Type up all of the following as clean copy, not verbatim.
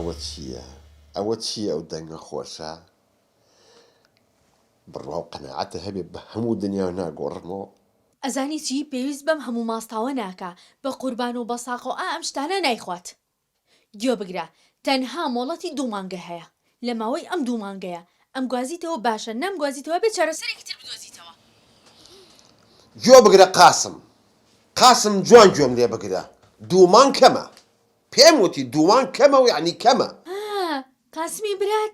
ئەوە چییە؟ ئەوە چییە ئەو دەنگە خۆشە؟ بڕواو قەناعەتە هەبێ بە هەموو دنیا ناگۆڕمەوە. ئەزانی چی پێویست بەم هەموو ماستاوە ناکە بە قوربان و بە ساقۆ ئەم شتانە نایخوات. گوێ بگرە تەنها مۆڵەتی 2 مانگە هەیە لە ماوەی ئەم 2 مانگەیە ئەم گوازیتەوە باشە نەمگوازیتەوە بێت چارەسەرێکی تر بدۆزیتەوە. گوێ بگرە قاسم جوان گوێم لێ بگرە 2 مانگ کەمە پێم وتی 2 مانگ کەمە و یعنی کەمە. قاسمی برات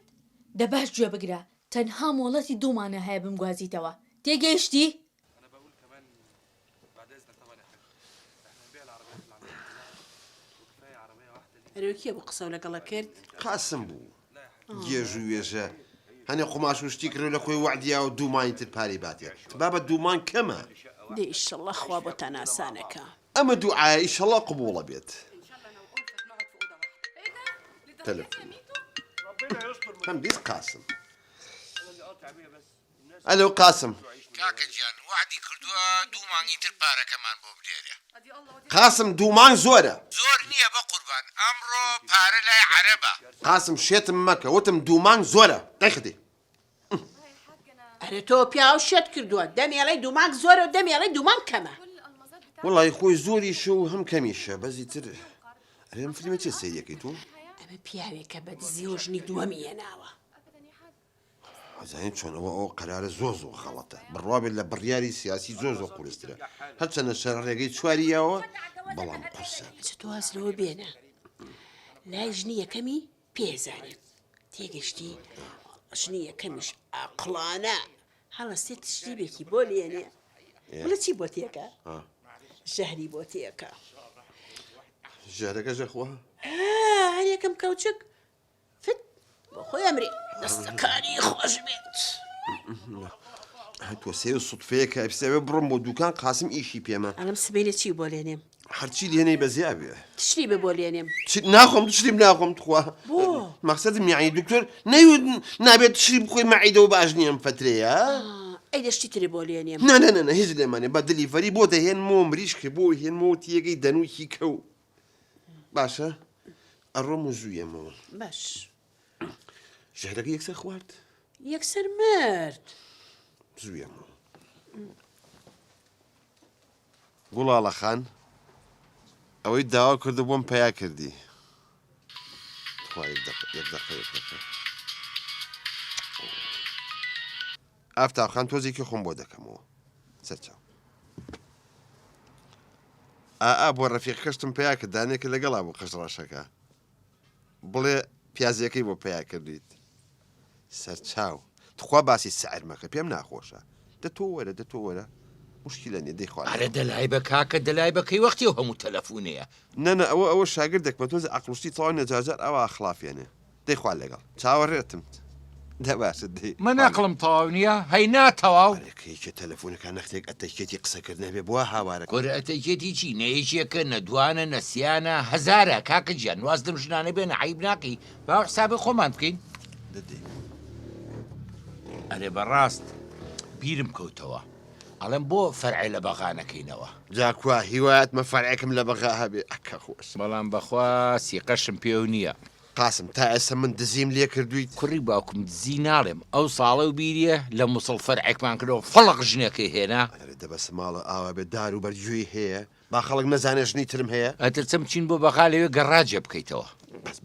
دەباش گوێ بگرە تەنها مۆڵەتی 2 مانە هەیە بمگوازیتەوە تێگەیشتی؟ هەرێکیە بۆ قسە لەگەڵە کرد قاسم بوو گێژ و وێژە هەنێ قوماش و شتی کرد لە خۆی وعدیا و 2 مانگی تر پارەی باتێ بابە 2 مانگ کەمە. دێ ئیشەڵڵا خوا بۆتان ئاسانەکە. ئەمە دوعای ئیشەڵڵا قبوڵە بێت. تەلەفۆن هەم بیست قاسم. ئەلۆ قاسم. کاکە گیان وعدی کردووە 2 مانگی تر پارەکەمان بۆ بدێرێ. قاسم 2 مانگ زۆرە. زۆر نییە بە قوربان ئەمڕۆ پارە لای عەرەبە. قاسم شێتم مەکە وتم 2 مانگ زۆرە دەیخدێ. ئەرێ تۆ پیا و شێت کردووە دەمێڵی 2 مانگ زۆرە و دەمێڵی 2 مانگ کەمە. وڵی خۆی زۆریشە و هەم کەمیشە بەزی تر ئەرێم فیلمە چێ سەیەکەی تۆ؟ ئەمە پیاوێکە بە دزی و ژنی دووەمی هێناوە. ئەزانین چۆنەوە ئەو قەرارە زۆر خەڵەتە بڕوابێت لە بڕیاری سیاسی زۆر قورسترە هەرچەنە شەر ڕێگەی چواریەوە بەڵام قورسە. تۆ واز لەوە بێنە لای ژنی یەکەمی پێزانێت تێگەشتی ژنی یەکەمیش عەقڵانە هەڵەستێت تشریبێکی بۆ لێنێ بڵێ چی بۆ تێکە؟ ژەهری بۆ تێکە. ژەهرەکە ژەخوا؟ هەر یەکەم کەوچک فت بۆ خۆی ئەمرێ دەستەکانی خۆش بێت. تۆ سێ و سوتفەیەکە ئەپسەوێ بڕم بۆ دوکان قاسم ئیشی پێمە. ئەڵم سبەینە چی بۆ لێنێم؟ هەرچی لێنەی بەزیابێ. تشریبە بۆ لێنێم. ناخۆم تشریب ناخۆم تخوا. بۆ؟ مەقسەدم یعنی دکتۆر نەیوت نابێت تشریب بخۆی مەعیدەوە باش نییە ئەم فترەیە؟ ئەی دەشتی تری بۆ لێنێم. نە هیچ لێمانێ بە دلیڤەری بۆ دەهێنمەوە مریشکە بۆ هێنمەوە تیەکەی دەنووکی کەو. باشە ئەڕۆم و زوویەمەوە. باش. ژەهرەکە یەکسەر خوارد؟ یەکسەر مرد. زوویەمەوە. گوڵاڵە خان ئەوەی داوا کردو بۆم پیا کردی. ئافتاخان تۆزێکی خۆم بۆ دەکەمەوە سەرچاو. بۆ ڕەفیق کەشتم پیا کرد دانێکە لەگەڵا بۆ قەش ڕاشەکە بڵێ پیازیەکەی بۆ پیا کردیت سەرچاو تخوا باسی سعر مەکە پێم ناخۆشە دەتۆ وەرە مشکلە نیە دەیخوا ئەرە دەلای بە کاکە دەلای بەکەی وەختی و هەموو تەلەفۆنەیە. نەنە ئەوە شاگردێک بە تۆز عەقڵشتی تەواو نەجاجار ئەوە ئەخلافێنێ دەیخوا لەگەڵ چاوەڕێتم دەباشت دەی من عەقڵم تەواو نییە هەینا تەواو. ئەرەکەیکە تەلەفۆنەکە نەختێک ئەتەکێتی قسەکردنە بێ بووە هاوارە گۆرە ئەتەکێتی چی نەیەکێکە نەدوانە نەسیانە هەزارە کاکە گیان واز دەم ژنانە بێنە عیب ناقی با حسابی خۆمان بکەین. ئەرێ بەڕاست بیرم کەوتەوە ئەڵێم بۆ فەرعی لە بەغانەکەینەوە. جاکووا هیوایەتمە فەرعێکم لە بەغا هەبێ ئەکە خۆش بەڵام بەخوا سیقەشم پێو نییە. قاسم تا ئێستا من دزیم لێ کردویت کوڕی باوکم دزی ناڵێم ئەو ساڵە و بیریە لە مووسڵ فەرعێکمان کردەوە فەڵق ژنێکی هێنا. دەبەسە ماڵە ئاوا بێ دار و بەرگوێی هەیە با خەڵک نەزانێ ژنی ترم هەیە ئەترچەم چین بۆ بەغا لەوێ گەڕاجێ بکەیتەوە. بەس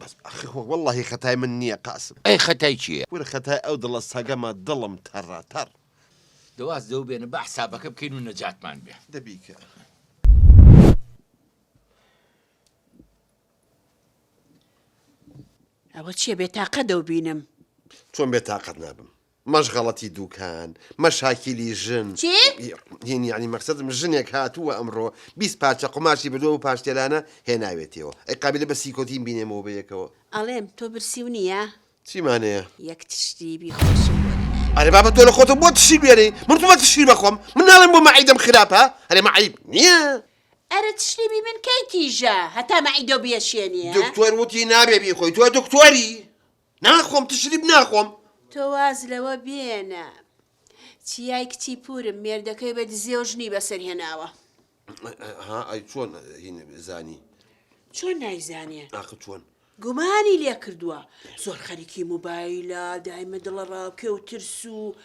وەڵڵاهی خەتای من نییە قاسم. ئەی خەتای چییە؟ وەرە خەتای ئەو دڵە سەگەمە دڵم تەڕاتەر دەواز دەو بێنە بە حسابەکە بکەین و نەجاتمان بێ. دەبیکە ئەوە چییە بێتاقە دەوبینم؟ چۆن بێتاقەت نابم مەشغەڵەتی دوکان مەشاکیلی ژن چی؟ یعنی مەقسەدم ژنێک هاتووە ئەمڕۆ 20 پارچە قوماشی بردۆ و پاشتێلانە هێناوێتەوە ئەی قابلە بە سیکۆتیم بینێمەوە بەیەکەوە. ئەڵێم تۆ برسی و نییە؟ چیمانەیە؟ یەک تشتیبی خۆشم وەرە. ئەرێ بابە تۆ لە خۆتە بۆ تشی بێنێ من تو بە تشی بەخۆم من ناڵێم بۆ مەعیدەم خراپە هەرێ مەعیب نییە. ئەرە تشتیبی من کەیتیژە هەتا مەعیدە بێشێنیە. دکتۆر وتی نابێ بیخۆی تۆ دکتۆری ناخۆم تشریب ناخۆم. تۆ واز لەوە بێنە چیای کچی پورم مێردەکەی بە دزێ و ژنی بەسەر هێناوە. ئەی چۆن زانی؟ چۆن نایزانێ؟ ئاخ چۆن گومانی لێ کردووە زۆر خەریکی موبایلە دایمە دڵە ڕاوکێ و ترس و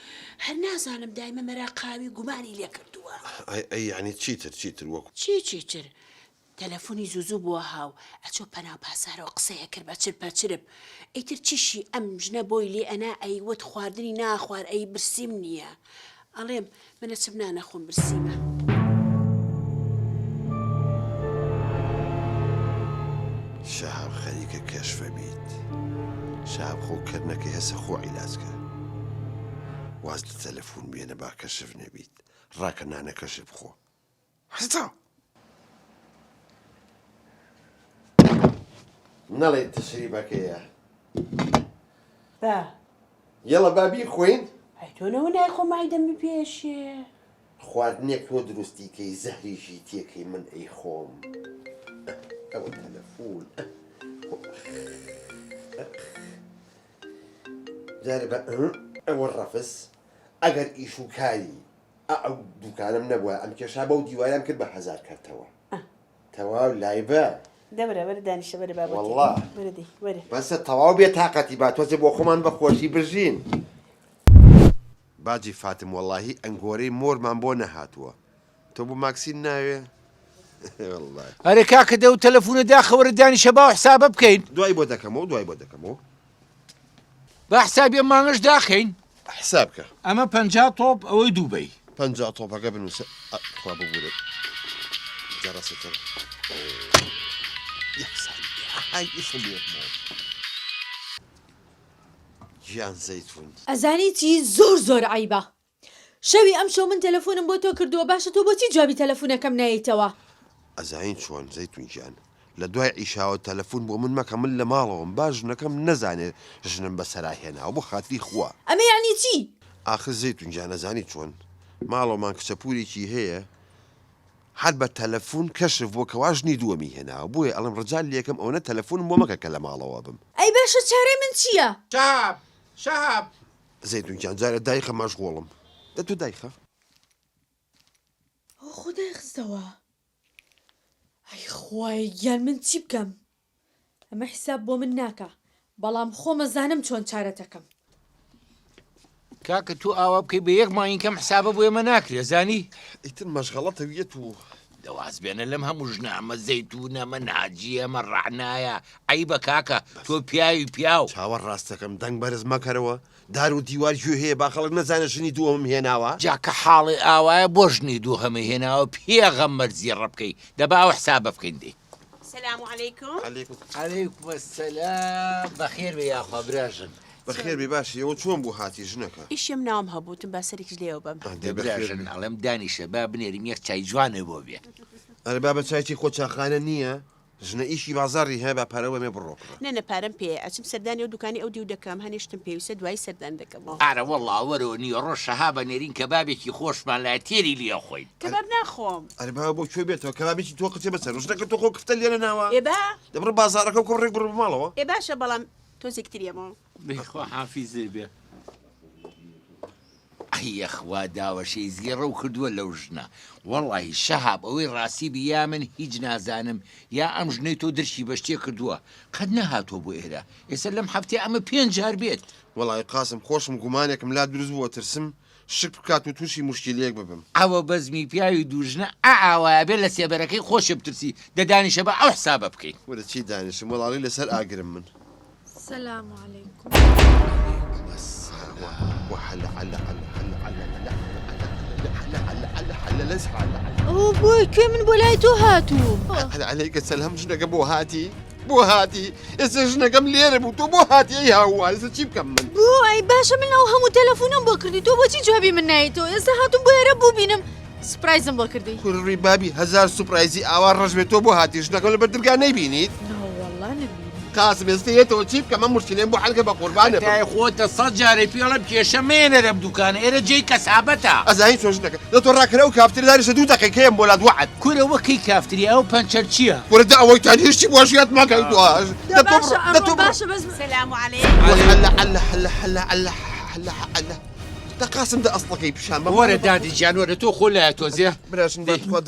هەر نازانم دایمە مەراقاوی گومانی لێ کردووە ئەی یعنی چیتر وەکو چیتر تەلەفۆنی زوزوو بووە هاو ئەچۆ پەناو پاسارەوە قسەیە کرد بە چرپ ئەیتر چیشی ئەم ژنە بۆی لێ ئەنا ئەیوت خواردنی ناخوار ئەی برسیم نییە ئەڵێم منە چم نانەخۆم برسیمە شەهاب خەریکە کەشفە بیت شەهاب خۆکردنەکەی هەسە خۆ عیلازکە واز لە تەلەفۆن بێنە با کەشف نەبیت ڕاکە نانە کەشف بخۆ هەستا نەڵێ تەشریبەکەیە با یەڵە بابی خۆین ئەیتۆنەوە نایخۆ مایدەمی پێشێ خواردنێک تۆ دروستیکەی زەهریشی تێکەی من ئەی خۆم ئەوە تەلەفۆن جارێ بە ئەوە ڕەفس ئەگەر ئیش و کاری ئەو دوکانم نەبووە ئەم کێشا بەو دیوارم کرد بە 1000 کەرتەوە تەواو لای بە دەبرە وەرە دانیشە وەرە بابەتی والله وەرە بەسە تەواو بێ تااقەتی با تۆزێ بۆ خۆمان بە خۆشی برژین باجی فاتم وەڵاهی ئەنگۆرەی مۆرمان بۆ نەهاتووە تۆ بۆ ماکسین ناوێ ئەرێ کاکە دە و تەلەفۆنە داخەوەرە دانیشە با حسابە بکەین دوای بۆ دەکەمەوە با حسابی مانگەش داخەین حساب بکە ئەمە 50 تۆپ ئەوەی دووبەی 50 تۆپەکە بنووسە خوا ببوورێت جەڕاستەکە گیان زەیتون ئەزانی چی زۆر عیبە شەوی ئەم شەو من تەلەفۆنم بۆ تۆ کردووە باشە تۆ بۆچی جوابی تەلەفۆنەکەم نایەیتەوە ئەزاین چۆن زەیتون گیان لە دوای ئیشاوە تەلەفۆن بۆ من مەکە من لە ماڵەوەم باش ژنەکەم نەزانێت ژنم بەسەراهێناوە بۆ خاتری خوا ئەمە یعنی چی ئاخر زەیتون گیان نەزانی چۆن ماڵەوەمان کچەپورێکی هەیە هەر بە تەلەفۆن کەشف بۆ کەواژنی دووەمی هێناوە بۆیە ئەڵم ڕجال لێکم ئەوەنە تەلەفۆنم بۆ مەکە کە لە ماڵەوە بم ئەی باشە چارەی من چییە شەهاب زەیتون گیان جارە دایخە مەشغوڵم دە تۆ دایخە ئەو خودای خستەوە ئەی خوای گیان من چی بکەم ئەمە حیساب بۆ من ناکە بەڵام خۆمە زانم چۆن چارەتەکەم کاکە تو ئاوا بکەی بە یەک ماین کەم حسابە بۆ ئێمە ناکرێ زانی ئیتر مەشغەڵەتەویەت و دەواز بێنە لەم هەموو ژنە ئەمە زەیتونە ئەمە ناجی ئەمە ڕەعنایە ئەی بە کاکە تۆ پیاوی پیاو چاوە ڕاستەکەم دەنگ بەرز مەکەرەوە دار و دیوار گوێ هەیە با خەڵک نەزانە ژنی دووەم هێناوە جاکە حاڵی ئاوایە بۆ ژنی دوو هەمە هێناوە پێغەمبەر زیێڕە بکەی دەبا ئەو حسابە بکەین دێ سلام علیکم عەلەیکوم ئەسسەلام بەخێر بێ یاخوا براژن بەخێر بێ باشی ئەوە چۆن بوو هاتی ژنەکە ئیشم ناوم هەبووتم با سەرێکش لێوە بم دەبراژن ئەڵێم دانیشە با بنێریم یەک چای جوانە بۆ بێ ئەرە با بە چایکی خۆچاخانە نییە ژنە ئیشی بازاڕی هەیە بە پارەوە مێ بڕۆکڕە نەنە پارەم پێ ئەچم سەردانی ئەو دوکانی ئەو دیو دەکەم هەنیشتم پێویستە دوای سەردان دەکەمەوە ئارە وەڵڵا وەرەوە نیوە ڕۆژ شەهابە نێرین کەبابێکی خۆشمان لای تێری لێ خۆین کەباب ناخۆم ئەرە با بۆ کوێ بێتەوە کەبابێکی تۆ قچێ بەسەر ژنەکە تۆ خۆ کفتە لێرە ناوە ئێبا دەبڕ بازارەکە و کۆڕێک بڕ بماڵەوە ئێ باشە بەڵام تۆزێکتریەمەوە بخوا حافیزێ بێ ئەیەخوا داوەشەی زیێڕە و کردووە لەو ژنە وەڵی شەهاب ئەوەی ڕاستی بیا من هیچ نازانم یا ئەم ژنەی تۆ درشی بەشتێ کردووە قەت نەهاتۆ بۆ ئێرە ئێستا لەم هەفتێ ئەمە 5 جار بێت وەڵی قاسم خۆشم گومانێکم لا دروست بووە ترسم شک بکات و تووشی مشکلەیەک ببم ئەوە بەزمی پیاوی دوژنە ئاوایە بێت لە سێبەرەکەی خۆشە بترسی دەدانیشە بە ئەو حسابە بکەین وەرە چی دانیشم وەڵاڵی لەسەر ئاگرم من سلام علیکم ئەو بۆی کوێ من بۆ لای تۆ هاتوو عليك سلام ژنەکە بۆ هاتی ئێستا ژنەکەم لێرە بوو تۆ بۆ هاتی ئەی هاووە لەسەر چی بکەم من بۆ ئەی باشە من ئەو هەموو تەلەفۆنم بۆ کردی تۆ بۆچی جوابی من نایێتەوە ئێستا هاتووم بۆ ئێرە بوو بینم سپرایزم بۆ کردی کوڕی بابی 1000 سوپرایزی ئاوا ڕژبێت تۆ بۆ هاتی ژنەکەم لە بەردرگا نەیبینیت ناوەڵڵا نەبینی قاسم ئێستا هێتەوە چی بکەم ئەم مشکلەیەم بۆ حەلکە بە قوربانە تای خۆتە 100 جارێ پێڵە کێشە مێنە لەم دوکانە ئێرە جێی کەسابەتە ئەزانی چۆن ژنەکە دە تۆ ڕاکرە و کافتری داریشە 2 دقیقەیەم بۆ لات وعد کورەوە کەی کافتری ئەو پەنچەر چییە؟ وەرە ئەوەی تان هیچی بۆشیات مەکەی تۆ باشە بەس سلام علیکم حلا قاسم دا ئەسڵەکەی پیشان وەرە دادی گیان وەرە تۆ خۆ لای تۆزێ براشن دەی خوا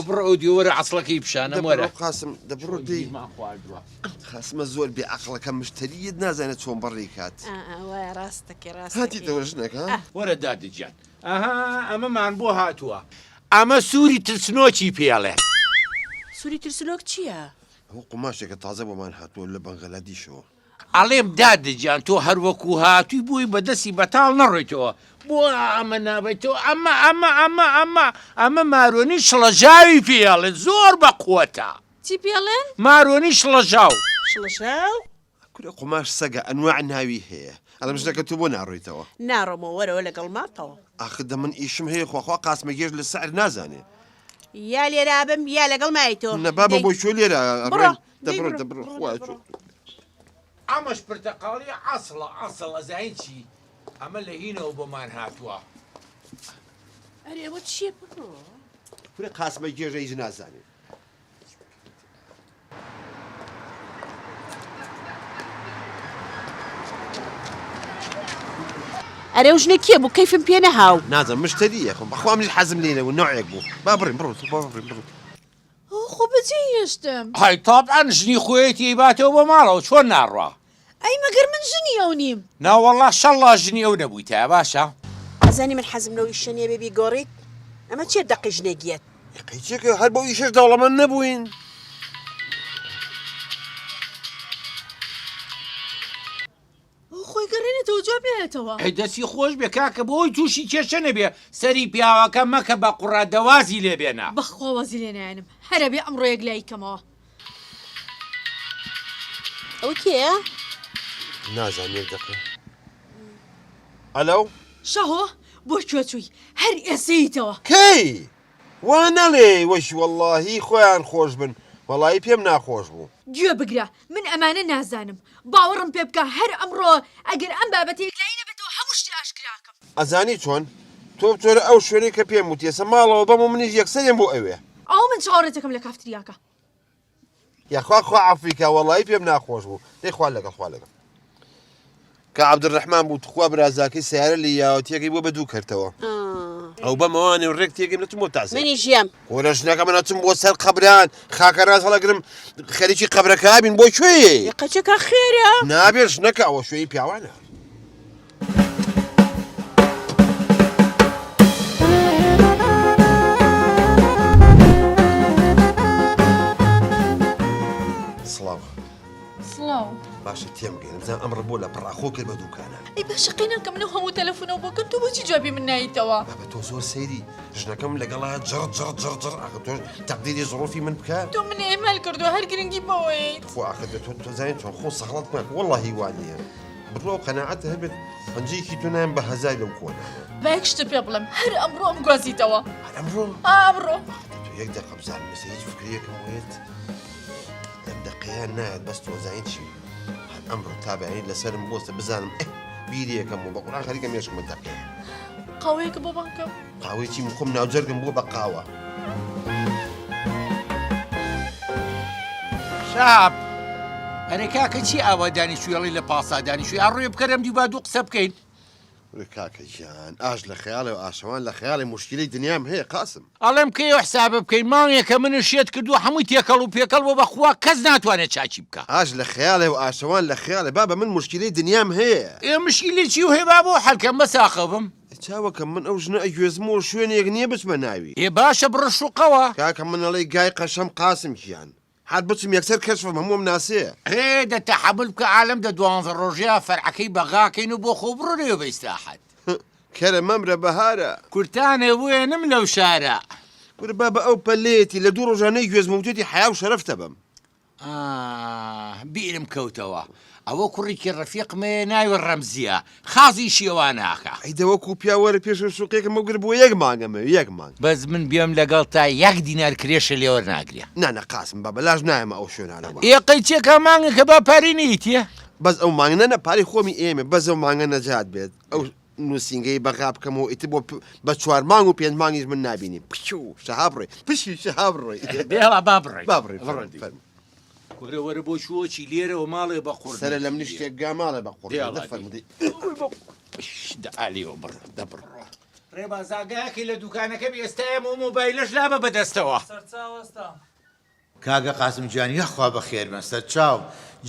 بڕ ئۆدیۆ وەرە عەسڵەکەی پیشانە وەرە قاسم دەبڕۆ دەی خاسمە زۆر بێعەقڵەکە مشتریت نازانێت چۆن بەڕێی کات وای ڕاستەکە ڕاست هاتی دەوە ژنەکە وەرە دادی گیان ئەها ئەمەمان بۆ هاتووە ئەمە سووری ترسنۆکی پێڵێ سووری ترسنۆک چییە؟ ئەو قماشێکە تازە بۆمان هاتووە لە بەنگەلادیشەوە ئەڵێم دادەجیان تۆ هەروەکو هاتووی بووی بەدەستی بەتاڵ نەڕۆیتەوە بۆ ئەمە نابێتەوە ئەمە مارۆنی شڵەژاوی پێڵێت زۆر بە قووەتە چی پێڵێن؟ مارۆنی شڵەژاو شڵەژاو؟ کورە قماش سەگە ئەنواع ناوی هەیە ئەلم ژنەکە تو بۆ ناڕۆیتەوە ناڕۆمەوە وەرەوە لەگەڵ ماتەوە ئاخدە من ئیشم هەیە خواخوا قاسمە گێژ لە سەعر نازانێ یا لێرا بم یا لەگەڵ مایتۆ نەبابە بۆ شۆ لێرە بڕۆ دەبڕۆ ئەمەش پرتەقاڵی عەسڵ ئەزای چی ئەمە لە هینەوە بۆمان هاتووە ئەرێ ئەوە چییە بڕۆ؟ کورە قاسمە گێژە هیچ نازانێ ئەرێ ئەو ژنە کێ بوو کەیفم پێ نەهاو نازم مشتریە خۆم بەخوا منیش حەزم لێنەوە نوعێک بوو با بڕین بڕۆ بڕۆ خۆ بەجێ هێشتم های تاابان ژنی خۆیەتی باتەوە بۆ ماڵەوە چۆن ناڕوا ئەی مەگەر من ژنی ئەو نیم ناوەڵا شەڵا ژنی ئەو نەبووی تا باشە ئەزانی من حەزم لەوەی شەنێ بێبی گۆڕیت ئەمە چێ دەقی ژنێکیەت قیچێکە هەر بۆ ئیشش دەوڵەمەند نەبووین خۆی گەڕێنێتەوە جواب نێتەوە ئەی دەستی خۆش بێ کاکە بۆی تووشی کێشە نەبێ سەری پیاوەکە مەکە بە قوڕادەوازی لێبێنە بەخواوەزی لێنایەنم هەرە بێ ئەمڕۆیەک لایکەمەوە ئەو کێە؟ نازانێت دەقێ ئەلەو شەهۆ بۆ کوێچووی هەر ئێسەیتەوە کەی وا نەڵێ وەشی وەڵڵاهی خۆیان خۆش بن وەڵی پێم ناخۆش بوو گوێ بگرە من ئەمانە نازانم باوەڕم پێ بکە هەر ئەمڕۆ ئەگەر ئەم بابەتێک لای نەبێتەوە هەموو شتی ئاشکراکەم ئەزانی چۆن تۆ بتۆرە ئەو شوێنەی کە پێم وتێسە ماڵەوە بەم و منیش یەکسەرێن بۆ ئەوێ ئەو من چاوەڕێتەکەم لە کافتریاکە یاخوا خوا ئەفریکا وەڵی پێم ناخۆش بوو دەیخوا لەگەڵ کە عەبدوڕەحمان بوو تخوا برازاکەی سیارە لە یاوەتیەکەی بۆ بە دوو کردەوە ئەو بەمەوانێ ڕێک تێگەم نەچم بۆ تاسێ منی ژیام وەرە ژنەکە من نەچم بۆ سەر قەبران خاکە ڕاز هەڵەگرم خەریکی قەبرەکە بین بۆ کوێ قەچەکە خێرە نابێت ژنەکە ئەوە شوێی پیاوانە سڵاو سڵاو باشە تێمگەین بزان ئەمڕە بۆ لە پڕاخۆ کرد بە دووکانە ئەی باشە قەینەکە منە هەموو تەلەفۆنەوە بۆکەم تو بۆچی جوابی من نایتەوە بابە تۆ زۆر سەیری ژنەکەم لەگەڵا جڕ ئاخە تۆ تەقدیری زۆرۆفی من بکە تۆ من ئێمال کردو هەر گرنگی بەوەیت خۆ ئاخە تۆ زانین چۆن خۆ سەغڵەت ماک وەڵڵاهی وانییە بڕۆ قەناعەتە هەبێت پەنجەیەکی تۆ نایەن بە هەزای لەو کۆنە باەک شتە پێ بڵێم هەر ئەمڕۆ ئەم گوازیتەوە ئەمڕۆ ئامڕۆ تۆ یەک دەقە بزان بەسە هیچ فکرەکەم وێت لەم دەقەیان نایەت بەس تۆ زانین چی ئەمڕۆ تابعین لەسرم بۆستە بزانم بیرێکم و بە قوڕان خەریکە مێشکمە دەقێ قاوەیەکە بۆ بانکەم قاوەیەکی خۆم ناوجەرگم بۆ بە قاوە شاب ئەرێ کاکە چی ئاوادانی شوێڵی لە پاسادانی شوێ ئەڕێ بکەرم دیبا دوو قسە بکەین کاکە گیان ئاش لە خەیاڵێ و ئاشەوان لە خەیاڵی مشکلی دنیام هەیە قاسم ئەڵێم کەیەوە حسابە بکەین ماڵێکە منە شێت کردو هەمووی تێکەڵ و پێکەڵ بۆ بەخوا کەس ناتوانێت چاچی بکە ئاش لە خەیاڵێ و ئاشەوان لە خەیاڵێ بابە من مشکلی دنیام هەیە ئێ مشکلی چی و هێبا بۆ حەلکەم بەساخە بم چاوەکە من ئەو ژنە ئەگوێزمەوە شوێنێک نییە بچمە ناوی ئێ باشە بڕش و قەوە کاکە منەڵی گای قەشەم قاسم گیان حد بچم یەکسەر کەشفم هەمووم ناسەیە هێ دەتەحەمل بکە عالەم دە 12 ڕۆژەیە فەرعەکەی بەغاکەین و بۆ خۆ بڕۆنەوە بە ئیستراحەت کەرە مەمرە بەهارە کورتانێ بوێنم لەو شارە ورە بابە ئەو پەلێتی لە دوو ڕۆژانەی گوێزمەوتێتی حیا و شەرەفتە بم بیرم کەوتەوە ئەوە کوڕێکی ڕەفیقمێ ناوی ڕەمزیە خازی شێواناکە ئەیدەوەکو پیاوەرە پێش شوقێکم ئەوگر بۆ یەک مانگەمە یەک مانگ بەس من بێم لەگەڵ تا 1 دینار کرێشە لێوە ناگرێ نانە قاسم بابە لاژ نایەمە ئەو شوێنانەوە ئێقەی چێکە مانگە کە با پاری نیتیە بەس ئەو مانگنەنە پاری خۆمی ئێمە بەس ئەو مانگە نەجات بێت ئەو نووسنگەی بەغا بکەمەوە ئیتی بە 4 مانگ و 5 مانگیش من نبینی پچوو شەها بڕێ پشی شەها بڕێ بێڵە با بڕێ با بڕێ وەرە بۆ چووەکی لێرەوە ماڵێ بە قوڕ سەرە لەم نیشتێک گاماڵە بە قوڕ دەعالیەوە بڕ دەبڕەوە ڕێبازاگایەکی لە دوکانەکە ئێستایم و مۆبایلەش لابە بەدەستەوە کاگە قاسم گیان یەخوا بە خێربن سەرچاو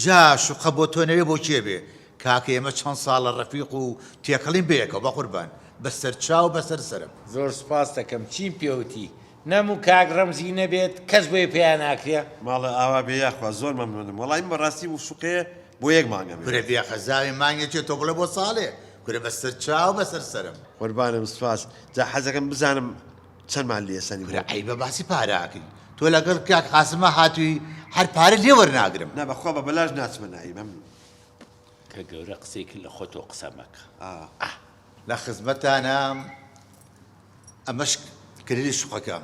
جا شوقە بۆ تۆ نەوێ بۆ کێ بێ کاکە ئێمە چەند ساڵە ڕەفیق و تێکەڵین بەیەکەوە بە قوربان بەسەر چاو بەسەر سرم زۆر سپاس دەکەم چیم پێوتی نەموو کاک ڕەمزی نەبێت کەس بۆی پێیان ناکرێ ماڵە ئاوا بێ یاخوا زۆر مەمنونم وەڵی من بەڕاستی و شوقەیە بۆ یەک مانگە کورە بیا خەزاوی مانگێکێت تۆ بڵێ بۆ ساڵێ کورە بەسەر چاو بەسەر سرم قوربانم سپاس جا حەزەکەم بزانم چەندمان لێسەنی کورە ئەی بە باسی پاراکەی تۆ لەگەڵ کاک قاسمە هاتووی هەر پارە لێ وەرناگرم نا بەخوا بە بەلاژ ناچمە نایی مەمنون کە گەورە قسێکی لە خۆتۆ قسە مەکە لە خزمەتانە ئەمەش کردی شوقەکەم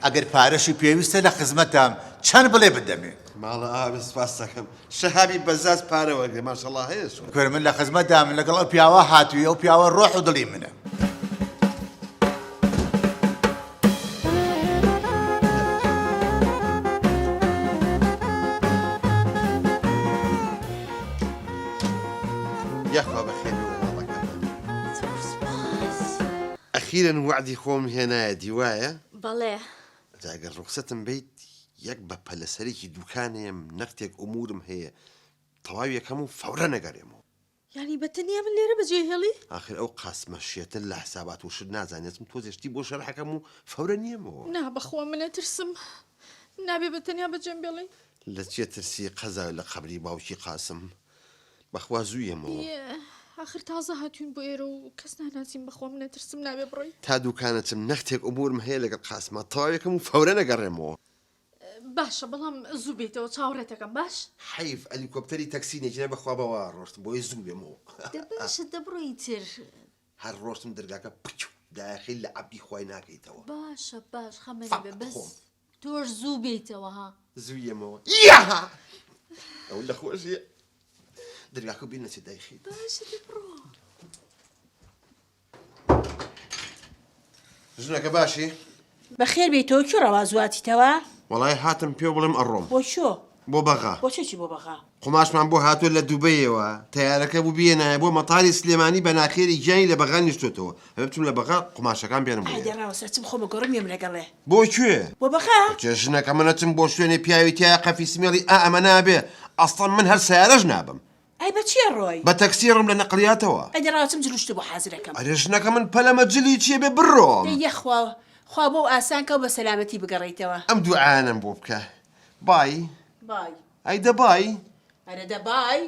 ئەگەر پارەشی پێویستە لە خزمەتام چەند بڵێ بدەمێ ماڵە ئاوا سپاس دەکەم شەهابی بەزاز پارە وەرگێ ماشەڵڵا هەیە کورە من لە خزمەتدا من لەگەڵ ئەو پیاوە هاتووی ئەو پیاوە ڕۆح و دڵی منە یاخوا بەخێر ئەخیرن وعدی خۆم هێنایە دیوایە بەڵێ جاگەر ڕوخسەتم بیت یەک بە پەلەسەرێکی دوکانێم نەختێک ئومورم هەیە تەواو یەکەم و فەورە نەگەڕێمەوە یعنی بەتەنیا من لێرە بەجێ هێڵی آخر ئەو قاسمە شێتن لە حسابات و شت نازانێتم تۆزێشتی بۆ شەرحەکەم و فەورە نییەمەوە نا بەخوا منە ترسم نابێ بەتەنیا بەجێم بێڵی لە چێ ترسی قەزا لە قەبری باوکی قاسم بەخوا زوویەمەوە آخر تازە هاتوین بۆ ئێرە و کەس ناناسییم بەخوا منە ترسم نابێ بڕۆی تا دوکانەتم نەختێک ئومورم هەیە لەگەڵ قاسمە تەواو یەکەم و فەورە نەگەڕێمەوە باشە بەڵام زوو بێتەوە چاوەڕێتەکەم باش حیف ئەلیکۆپتەری تەکسینێکی بەخوا بەوە ڕۆشتم بۆی زوو بێمەوە باشە دەبڕۆی تر هەر ڕۆشتم دەرگاکە پچ داخل لە عەبدی خوای ناکەیتەوە باشە باش خەمەنی بێ بەس تۆش زوو بێتەوە ها زوویەمەوە یاها ئەو لە خۆشیە دەرگاکە بینەچێ دایخی باشە دەبڕۆ ژنەکە باشی بەخێر بێتەوە کێ ڕەوازواتیتەوە وەڵای هاتم پێ بڵێم ئەڕۆم بۆ چۆ بۆ بەغا بۆ چێکی بۆ بەغا قماشمان بۆ هاتووە لە دووبەیەوە تەیارەکە بوو بێنایە بۆ مەتاری سلێمانی بە ناخێری گیانی لە بەغا نیشتوتەوە ئەبێ بچم لە بەغا قماشەکان بێنم بۆ هەیدەڕاوە سەرچم خۆمە گەڕم ێم لەگەڵێ بۆ کوێ بۆ بەغا ژنەکە منەچم بۆ شوێنێ پیاوی تیا قەفی سمێڵی ئەمە نابێ ئەستان من هەر سیارەش نابم ئەی بە چێ ڕۆی بە تەکسیڕم لە نەقلیاتەوە ئەیدەڕاوچم جلوشتە بۆ حازرەکەم ئەرێ ژنەکە من پەلەمە جلی چیە بێ بڕۆم یەخوا خوا بۆ ئاسان کە و بە سەلامەتی بگەڕیتەوە ئەم دوعانم بۆ بکە بای بای ئەیدە بای ئەرە دەبای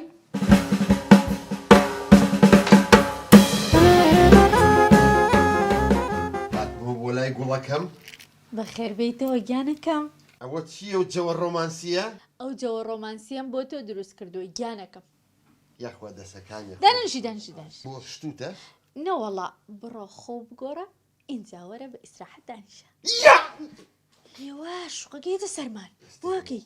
بۆ بۆ لای گوڵەکەم بەخێر بێتەوە گیانەکەم ئەوە چییە و جەوە ڕۆمانسیە ئەو جەوە ڕۆمانسیەم بۆ تۆ دروست کردووە گیانەکەم یاخوا دەسەکانی دانشی دانشی دانش بۆ شتوتە نەوەڵا بڕۆ خۆ بگۆڕە ئینجا وەرە بە ئیسراحەت دانیشە لێوە شوقەکەیتە سەرمان بۆکەی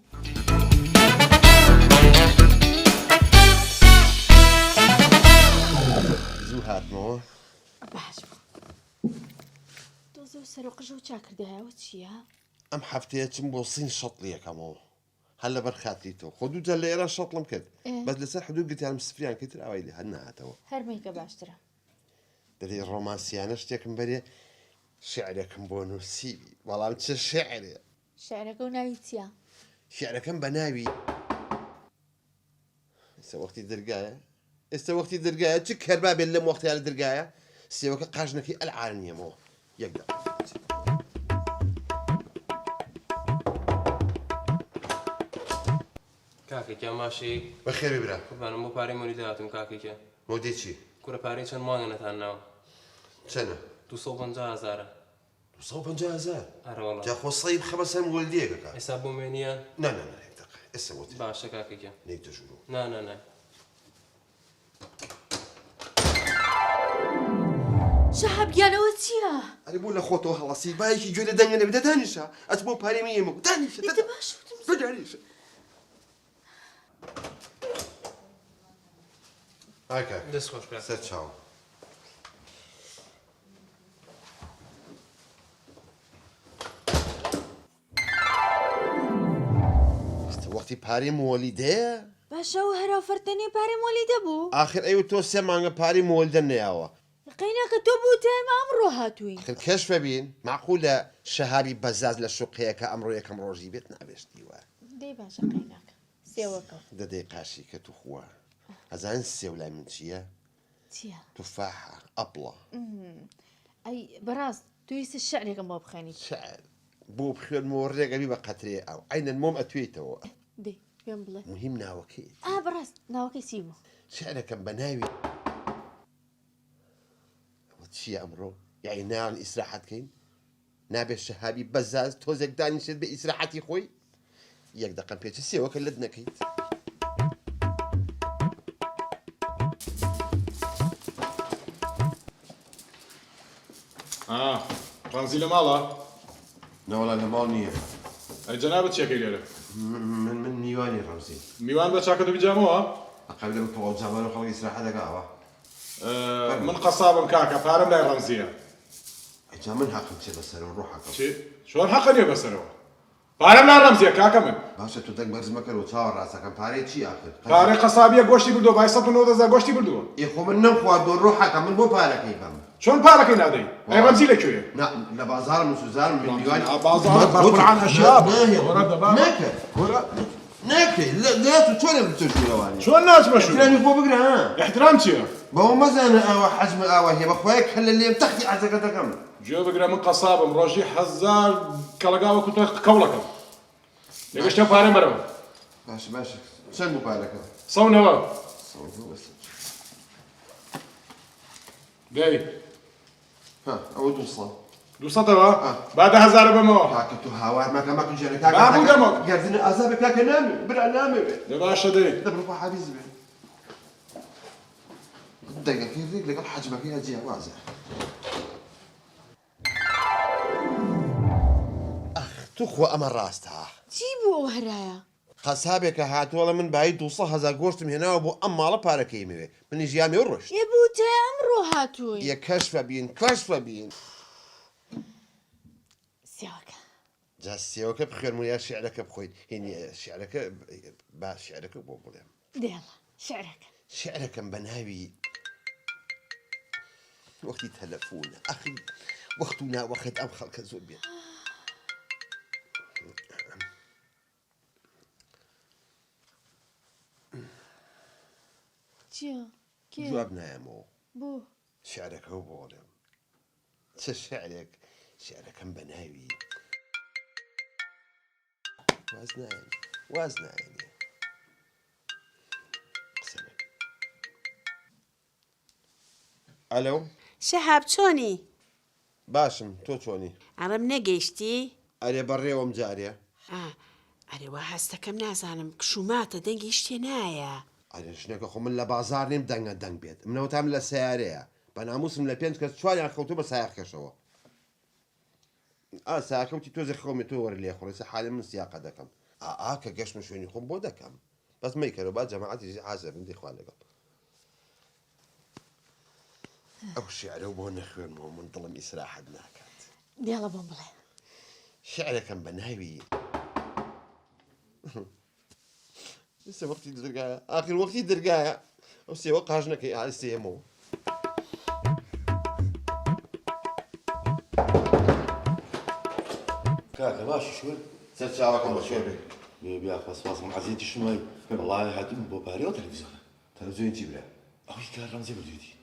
زوو هاتمەوە باش تۆ زۆر سەر و قژە و چاکردایەوە چییە؟ ئەم هەفتەیە چم بۆ سین شەڵی یەکەمەوە هەر لەبەر خاتری تۆ خۆ دووجار لە ئێرە شەڵم کرد بەس لەسەر حدود گوتیانم سفریان کەتر ئەوەی لێ هەر نهاتەوە هەرمەیکە باشترە دەری ڕۆمانسیانە شتێکم بەرێ شعرێکم بۆ نووسیوی بەڵام چه شعرێ شعرەکە و ناوی چییە؟ شعرەکەم بە ناوی ئێستا وەختی دەرگایە ئێستا وەختی دەرگایە چ کەربا بێت لەم وەختیا لە دەرگایە سێوەکە قاژنەکەی ئەلعانیەمەوە یەک کاکێکە ماشی بەخێر ببرا قوربانم بۆ پارەی مۆلی داهاتم کاکێکە مۆدی چی کورە پارەی چەند مانگە نەتان ناوە چەنە 250,000 250,000 ئەرەوەڵە جا خۆ سەیب خەبە سەر وەلدیەکە ئێستا بۆ مێنیان نا ئێستا وتی باشە کاکێکە نێک دەژورۆ نا شەهاب گیانەوە چییە؟ ئەرێ بوو لە خۆتەوە هەڵەسی باەکی گوێ لە دەنگە نەبێ دانیشە ئەچ بۆ پارێمی ئێمە دانیشە باش بدانیشە ئاکا دەست خۆش کاک سەر چاو وەختی پارەی مۆلیدەیە باشە و هەراوفەرتەنێ پارەی مۆلی دەبوو آخر ئەوە تۆ سێ مانگە پارەی مۆلدە نەیاوە قەیناکە تۆ بوتای ئەمڕۆ هاتووی آخر کەشفە بین معقولە شەهابی بەزاز لە شوقەیەکە ئەمڕۆ یەکەم ڕۆژی بێت نابێشتی وە دەی باشە قەیناکە سێوەکە دەدەی قاشی کە تو خووە ئەزان سێو لای من چییە؟ چییە؟ توفاحە ئەپڵە ئەی بەڕاست توویست شعرێکم بۆ بخێنیت شعر بۆ بخوێنمەوە ڕێگەبی بە قەترێ ئەو عینەن مۆم ئەتوێتەوە دەی پێم بڵێ مهم ناوەکەی بەڕاست ناوەکەی چی بوو؟ شعرەکەم بە ناوی ئەوە چییە ئەمڕۆ؟ یعنی ناوان ئیسراحەتکەین؟ نابێت شەهابی بەزاز تۆزێک دانیشێت بە ئیسراحەتی خۆی؟ یەک دەقەم پێچە سێوەکە لەت نەکەیت. ڕەمزی لە ماڵە؟ نەوەڵا لە ماڵ نییە. ئەی جەنابەت چێکەی لێرە؟ من میوانی ڕەمزی. میوان بە چاکە دەبیجامەوە؟ ئەقەل لەم تەواو جامان و خەڵکی ئیسراحەت دەکاوە. من قەسابم کاکە پارەم لای ڕەمزیە. ئەجا من حەقم چێ بەسەرەوە ڕۆ حەقم. چی؟ چۆن حەقە نییە بەسەرەوە؟ پارەم لای ڕەمزیە کاکە من. باشە تو دەنگ بەرز مەکەرەوە چاوە ڕاستەکەم پارەی چی ئاخر؟ پارەی قەسابیە گۆشتی بردووە بای 190,000 گۆشتی بردووە. خۆ من نەمخواردووە ڕۆ حەقم من بۆ پارەکەی بەم. چۆن پارەکەی نادەی؟ ئەی ڕەمزی لەکوێیە؟ لە بازارم و سوزارم من میوانی بازار بەقورعان ئەشیاب. ناکە ناکەی لە تو چۆنە بچۆشیەوانی؟ چۆن ناچمە شو؟ احترامی بۆ بگرە ها؟ احترام چییە؟ بەوە مەزانە ئەوە حەجمە ئاوا هەیە بەخوایە کە لە لێم تەختی عەزەکە دەکەم. گوێ بگرە من قەسابم ڕۆژی 1000 کەڵەگاوە کوتە کەوڵەکەم. لەگەشتە پارەم بەرەوە. باشە چەند بوو پارەکە؟ 190. دەی ها ئەوە 200. 200ەوە؟ با 10,000 بەمەوە. کاکە تو هاوار مەکە مەکە ژێرە با بوو دەمەوە. گەردنە ئازابێ کاکە نامێ برا نامەوێت. دە باشە دەی. دەبڕۆ بۆ حەبیز بێ. دەنگەکەی ڕێک لەگەڵ حەجمەکەی جیاوازە. تو خۆ ئەمە ڕاستە. چی بوو ئەو هەرایە؟ قەسابێکە هاتووەڵە من بای 200,000 گۆشتم هێناوە بۆ ئەم ماڵە پارەکەی مەوێ منی ژیامی و ڕۆشت. یە بوتای ئەمڕۆ هاتووی یە کەشفە بین کەشفە بین. سێوەکە جا سێوەکە بخوێنم و یا شعرەکە بخۆیت هینی شعرەکە با شعرەکە بۆ بڵێم. دێڵە شعرەکە شعرەکەم بە ناوی وەختی تەلەفۆنە ئەخی وەخت و ناوەخت ئەم خەڵکە زۆر بێت. چییە؟ جواب نایەمەوە بۆ شعرەکە و بۆڵێم چ شعرێک شعرەکەم بە ناوی واز نایەنێ قسەنە. ئەلۆ شەهاب چۆنی؟ باشم تۆ چۆنی؟ ئەڵم نەگەیشتی؟ ئەرێ بەڕێوەم جارێ. ئەرێوە هەستەکەم نازانم کشوماتە دەنگی شتێ نایە. ئەرێ ژنەکە خۆ من لە بازار نیم دەنگە دەنگ بێت منەوەتام لە سیارەیە بە ناموسم لە 5 کەس چواریان خەوتو بە سایەخکەشەوە. ساکەوتی تۆزی خەومی تۆ وەرە لێ خۆڕێسە حالێ من سیاقە دەکەم. کە گەشتم شوێنی خۆم بۆ دەکەم بەس مەیکەرەوە با جەماعەتی حازە بن دەیخوا لەگەڵ ئەو شعرە بۆ نەخوێنمەوە من دڵم ئیسراحەت ناکات. دێڵە بۆم بڵێ شعرەکەم بە ناوی لسه وەختی دەرگایە ئاخر وەختی دەرگایە ئەو سێوە قاژنەکەی ئاسێمەوە. كاكا باشا شو؟ سەرچاوەکەم بە شوێ بێ. بيا خلاص عزيزتي شماي والله هاتم بو باري او تلفزيون تەلەڤیزیۆن چی برا؟ اوي كان رمزي بلديتي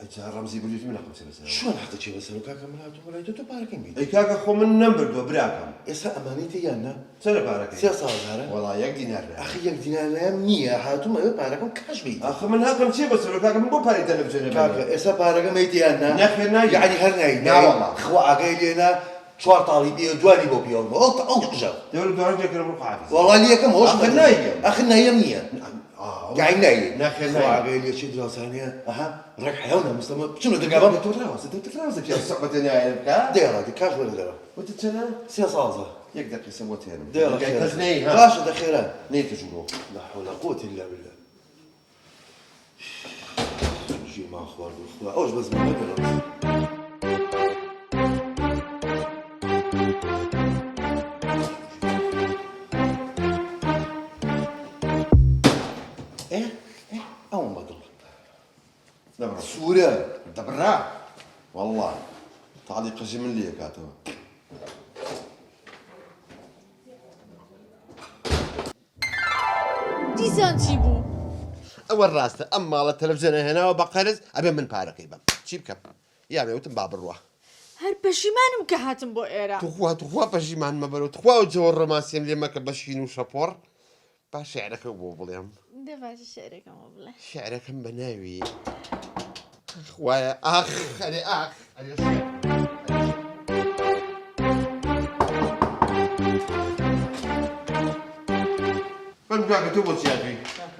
ئەجا ڕەمزی بردووی من نەقم سەر. شلون حطيت شي بس كاكا من هاتو ولا تو بارك مين ئەی کاکە خۆ من نەمبردووە براکەم. اسا امانيتي يانا چەنە پارەکەی؟ 3 ساعه وەڵا 1 دینار برا. اخي يك دينار نيه هاتو ما باركم كاش بي ئاخە من هاتم چی بەسەر کاکە من بۆ پارەی تەلەڤیزیۆنە كاكا اسا بارك ميتي يانا نەخێر ناگی. يعني هر ناي نا والله. خوا عقيلينا شوار طالبي دواني بو بيوم او قجاو دەور دوارە دێکەرە بڕۆ حافظ. والله لي كم هوش آخر نايم. اخر نايم نيه قاعد نايم ناخذ خوا نايم. عقيلي شي دراسه ثانيه اها راك حيوانه مسلمه شنو دقابه تتراوز كيف صعبة نايم كا؟ ديرها دي كاش ولا ديرها وتتسنى سي صازه يقدر يسوي تاني. ديرها كزني خير ها. باش دخيران نيت جنوب. لا حول ولا قوه الا بالله جي مع اخبار الاخوه اوش بس من دبر سوورە دەبڕا والله تاڵی قژی من لێ کاتەوە دیزان چی بوو؟ ئەوە ڕاستە ئەم ماڵە تەلەڤیزیۆنە هێناوە بە قەرز ئەبێ من پارەکەی بم چی بکەم یامێوتم با بڕوە هەر پەشیمانم کە هاتم بۆ ئێرە. توخوا پەژیمان مەبەرەوە تخوا و جەوە ڕۆماسیەم لێ مەکە بەشین و شەپۆڕ با شێعرەکە بۆ بڵێم دەباشە شعرێکەمە بڵێ. شعرەکەم بە ناوی خوایە ئاخ ئەرێ ئاخ ئەرێ من بکە تۆ بۆ چیاکەی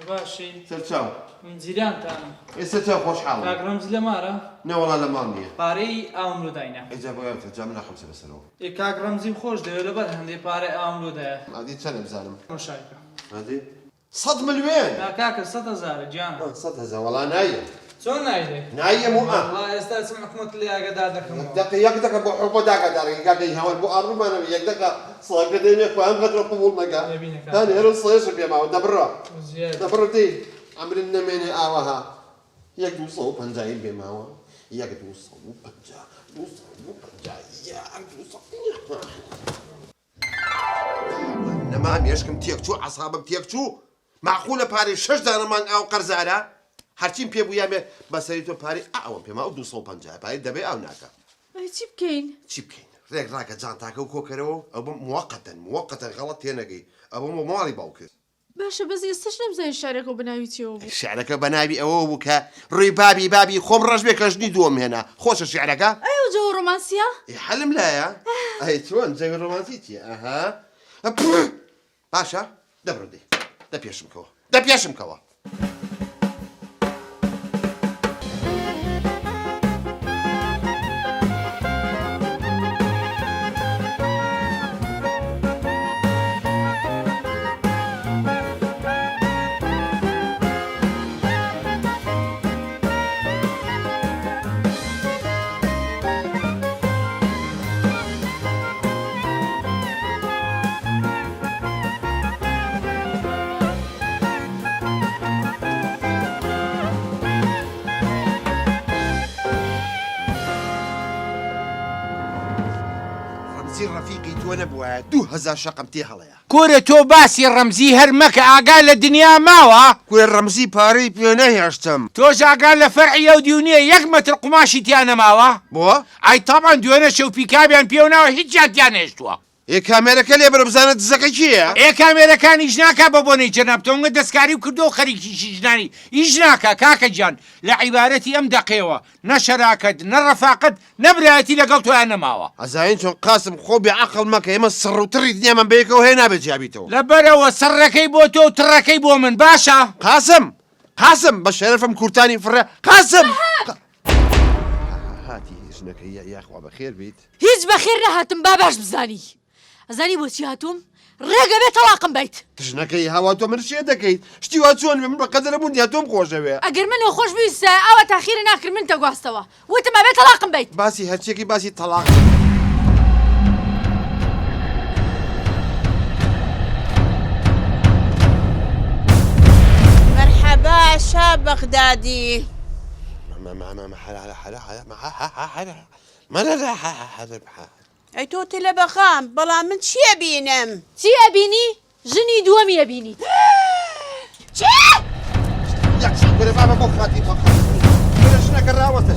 باشی سەرچاو من جیرانتانم ئێستا چاو خۆشحاڵ کاگرەمز لە مارە نەوەڵا لە ماڵ نییە پارەی ئاملوداینا ئەجا بۆیتە جا من ناخەمسە بەسەرەوە کاگرەمزی خۆش دەوێت لەبەر هەندێک پارەی ئاملودایە عادی چەند بزانم ڕۆشایکە عادی 100 ملیۆن کاکە 100,000 گیان 100,000 وەڵا نایە چۆن نایدێ نایە و ئێستا چم حکومت لێ ئاگادار دەکەم دقیقه یک دقیقه با حقوق داگاداری کاکەی هەوڵ بۆ ئاڕوومانە یک دقیقه سڵاگە دێنێ خۆیان قەدرە قبول مەکە هەنێ هێرە سڵێش پێماوە دەبڕە دەبڕە دێ ئەمرن نەمێنێ ئاوەها 250 پێماوە 250 نەما مێشکم تێک چوو عەسابم تێک چوو معقولە پارەی 6 دانەمان ئاو قەرزارە هەرچیم پێ بوو یامێ بەسەری تۆ پارەی ئەوەم پێما و 250 پارەی دەبێ ئەو ناکە چی بکەین؟ چی بکەین ڕێک ڕاکە جانتاکە و کۆکەرەوە ئەو بم موقەتەن غەڵەت تێنەگەی ئەوە بۆ ماڵی باوکرد باشە بەس ئێستش نەمزانین شارێکە بە ناوی چیەوە بوو. شعرەکە بە ناوی ئەوە بوو کە ڕووی بابی خۆم ڕەش بێ کەژنی دووەم هێنا خۆشە شعرەکە ئەو جەوە ڕۆمانسیە؟ حەلم لایە ئەی چۆن جەوی ڕۆمانسی چیە ئەها باشە دەبڕ دێ دەپێشم کەوە ڕەفیقی تۆ نەبووە 2000 شەقم تێ هەڵەیە کورە تۆ باسی ڕەمزی هەر مەکە ئاگا لە دنیا ماوە کورە ڕەمزی پارەی پێ نەهێشتم تۆش ئاگا لە فەرعی ئەو دیونیە 1 مەتر قوماشی تیان نەماوە بۆ؟ ئای تاوان دوێنە شەوپیکابیان پێوناوە هیچیان تیان هێشتووە کامێرەکە لێ بەرە بزانە دزەکە کییە؟ کامێرەکانی هیچ ناکا بە بۆنەی جەنابتەوە دەستکاری و کردو و خەریکی ژنانی هیچ ناکە کاکە گیان لە عیبارەتی ئەم دەقێەوە نە شەراکەت نە ڕەفاقەت نەبرایەتی لەگەڵ تۆیان نەماوە ئەزاین چۆن قاسم خۆ بێعەقڵ مەکە ئێمە سڕوتری دنیامان بەیەکەوە هەیە نابێت جیابیتەوە لەبەرەوە سەرەکەی بۆ تۆ و تڕەکەی بۆ من باشە قاسم بە شەرەفم کورتانی فڕە قاسم هاتی ژنەکەی یاخوا بەخێر بیت هیچ بەخێر نەهاتم با باش بزانی. ئەزانی بۆچی هاتووم؟ ڕێگە بێت تەواقم بیت. ژنەکەی هاوا تۆ من شێ دەکەیت شتی وا چۆن من بە قەدرە بوون یا تۆم خۆشەوێ ئەگەر منەوە خۆش بیستە ئەوە تاخیرە ناکرد من تەگواستەوە وتم ئەبێت تەواقم بیت. باسی هەرچێکی باسی تەلاق مرحبا شا بەغدادی ئەی تۆ تێ لە بەخام بەڵام من چییە بینم؟ چی ئەبینی؟ ژنی دووەمی ئەبینی. بۆ خاتی ژنەکە ڕاوەتە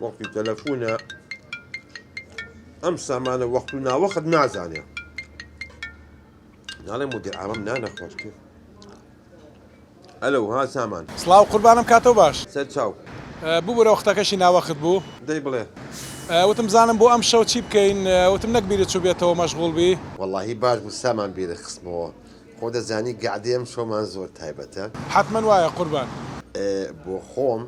وەقتی تەلەفۆنە ئەم سامانە وەخت و ناوەخت نازانێ ناڵێ مدیر عامم نانەخۆش کرد ئەلو ها سامان سڵاو قوربانم کاتەوە باش سەر چاو بوو بەرە وەختەکەشی ناوەخت بوو دەی بڵێ وتم زانم بۆ ئەم شەو چی بکەین وتم نەک بیرت چوو بێتەوە مەشغوڵ بی وەڵاهی باش بوو سامان بیرە خستمەوە خۆ دەزانی گعدێم شۆمان زۆر تایبەتە حتمما وایە قوربان بۆ خۆم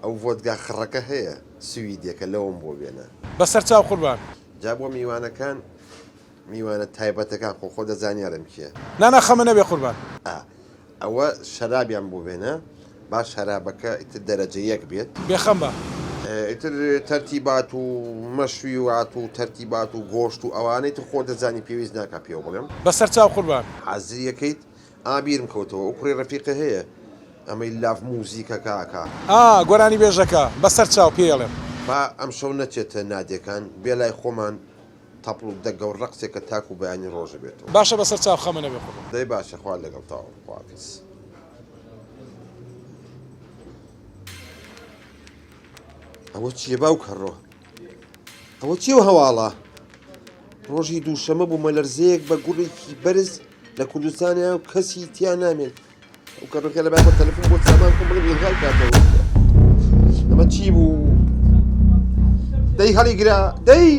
ئەو ڤۆدگا خڕەکە هەیە سویدێکە لەوم بۆ بێنە بەسەر چاو قوربان جا بۆ میوانەکان میوانە تایبەتەکان خۆ دەزانیارم کیە نانا خەمە نەبێ قوربان ئەوە شەرابیان بۆ بێنە باش شەرابەکە ئیتر دەرەجە یەک بێت بێخەم بە ئیتر تەرتیبات و مەشویوات و تەرتیبات و گۆشت و ئەوانەی تر خۆ دەزانی پێویست ناکا پێوە بڵێم بەسەر چاو قوربان حەزریەکەیت ئابیرم کەوتەوە ئەو کوڕی ڕەفیقە هەیە ئەمەی لاف موزیکە کاکە گۆرانی بێژەکە بەسەر چاو پێڵێم با ئەم شەو نەچێتە نادەکان بێ لای خۆمان تەپڵ و دەگە و ڕقسێکە تاک و بەیانی ڕۆژە بێتەوە باشە بەسەر چاو خەمە نەبێ قوربان دەی باشە خوا لەگەڵ تاوە خواکەس ئەوە چییە باو کەڕۆ ئەوە چی و هەواڵە ڕۆژی دووشەمە بوو مەلەرزەیەک بە گوڵێکی بەرز لە کوردستانیا و کەسی تیا نامێت ئەو کەڕۆکە لە بابە تەلەفۆن بۆ سامان کۆم بڵێ ئێغای کاتەوە ئەمە چی بوو دەی هەڵی گرا دەی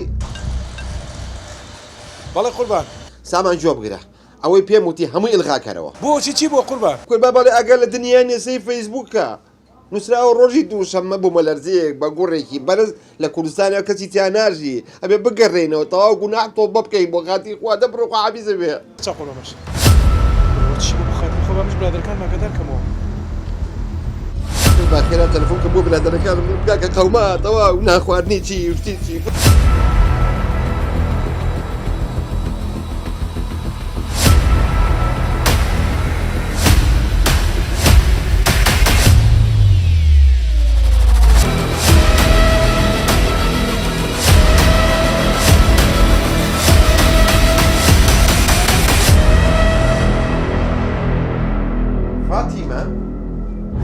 بەڵێ قوربان سامان جۆ بگرە ئەوەی پێم وتی هەمووی ئلغاکەرەوە بۆچی چی بۆ قوربان کوربا بەڵێ ئەگەر لە دنیا نێسەی فەیسبووکە نووسراوە ڕۆژی دووشەممە بوو مەلەرزەیەک بە گوڕێکی بەرز لە کوردستانیا کەسی تیاناژی ئەبێ بگەڕێنەوە تەواو گوناح تۆ بکەین بۆ خاتی خوا دەبڕۆ خواحافیزە بێ چا قوربانش چی بۆ خاتی خۆ بامش برادەرەکان ماگەدار کەمەوە باخێرا تەلەفۆن کە بۆ برادەرەکانم بگاکە قەوما تەواو ناخواردنی چی وشتی چی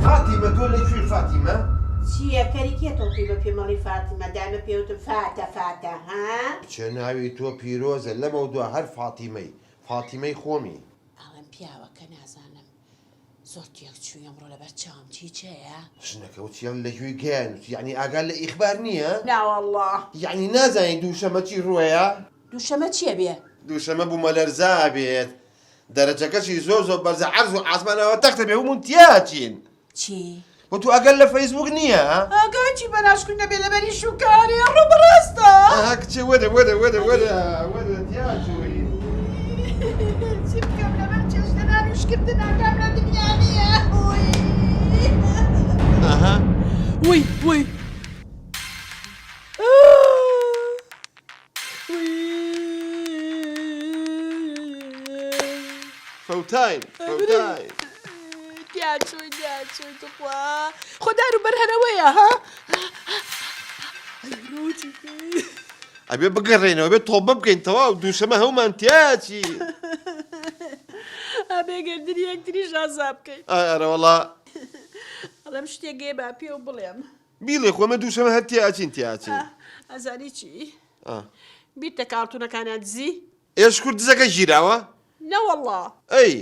فاتیمە تۆ لەکوێ فاتیمە؟ چییە کەریکێتەوە بە پێمەڵی فاتیمە دامە پێوتم فاتە ها؟ چێ ناوی تۆ پیرۆزە لەمە دو هەر فاتیمەی خۆمی ئەڵم پیاوە کە نازانم زۆر تێک چووی ئەمڕۆ لەبەر چاوم چییە؟ ژنەکە وچیان لەگوێی گەیان یعنی ئاگال لە ئیخبار نییە؟ ناوەڵڵا یعنی نازانین دووشەمە چی ڕووەیە؟ دووشەمە چییە بێ؟ دووشەمە بوو مەلەرزا بێت دەرەجەکەشی زۆر بەرزە عەرز و عاسمانەوە تەختە بێ هەموون تیاچین چی؟ و تو ئەگەر لە فەیسبوک نییە؟ ئاگاچی بەناشکن نەبێ لەبەری شوکاری ڕوو بڕاستە کچێ وەرە تیاچووی چی بکەم لەبەر چێشتەنان وشکردن ئاگام لە دنیا نییە وی فەوتاین دیاچوی توخوا خۆدار و بەرهەرەوەیە ها ئەبێ بگەڕێنەوە بێت تۆبە بکەین تەواو دووشەمە هەومان تیاچی ئابێگەردنی یەکتری ژازا بکەین ئەرەوەڵا ئەڵەم شتێک با پێ و بڵێم بیڵێ خۆمە دووشەمە هەر تیاچین ئەزانی چی؟ بیرتە کارتونەکانیان دزی؟ ئێش کورد دزەکە ژیراوە؟ نەوەڵڵا ئەی